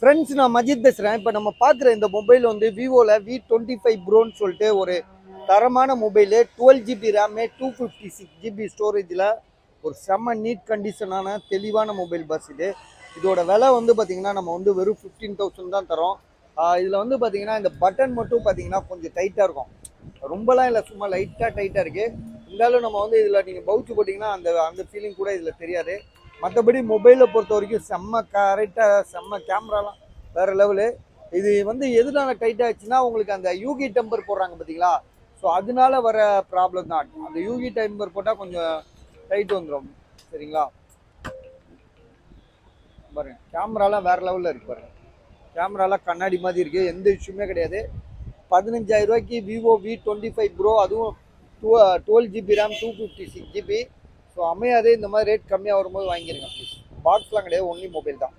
Friends, நான் மஜித் பேசுகிறேன். இப்போ நம்ம பார்க்குற இந்த மொபைல் வந்து விவோவில் V25 ப்ரோன்னு சொல்லிட்டு ஒரு தரமான மொபைலு. 12 GB ரேமு, 256 GB ஸ்டோரேஜில் ஒரு செம்ம நீட் கண்டிஷனான தெளிவான மொபைல் பஸ் இது. இதோட விலை வந்து பார்த்திங்கன்னா நம்ம வந்து வெறும் 15,000 தான் தரோம். இதில் வந்து பார்த்திங்கன்னா இந்த பட்டன் மட்டும் பார்த்திங்கன்னா கொஞ்சம் டைட்டாக இருக்கும். ரொம்பலாம் இல்லை, சும்மா லைட்டாக டைட்டாக இருக்குது. இருந்தாலும் நம்ம வந்து இதில் நீங்கள் பவுச்சு போட்டிங்கன்னா அந்த அந்த ஃபீலிங் கூட இதில் தெரியாது. மற்றபடி மொபைலை பொறுத்த வரைக்கும் செம்ம கரெக்டாக, செம்ம கேமராலாம் வேறு லெவலு. இது வந்து எதுனால டைட் ஆச்சுன்னா உங்களுக்கு அந்த யூகி டெம்பர் போடுறாங்க பார்த்தீங்களா, ஸோ அதனால வர ப்ராப்ளம் தான். அந்த யூகி டெம்பர் போட்டால் கொஞ்சம் டைட் வந்துடும். சரிங்களா, பாருங்க கேமராலாம் வேறு லெவலில் இருக்கு. பாருங்க கேமராலாம் கண்ணாடி மாதிரி இருக்குது, எந்த இஷ்யூமே கிடையாது. 15,000 ரூபாய்க்கு விவோ V25 ப்ரோ, அதுவும் 12 GB ரேம், 256 GB. ஸோ அமையாது. இந்த மாதிரி ரேட் கம்மியாக வரும்போது வாங்கிடுங்க ப்ளீஸ். பாக்ஸ்லாம் கிடையாது, ஒன்லி மொபைல் தான்.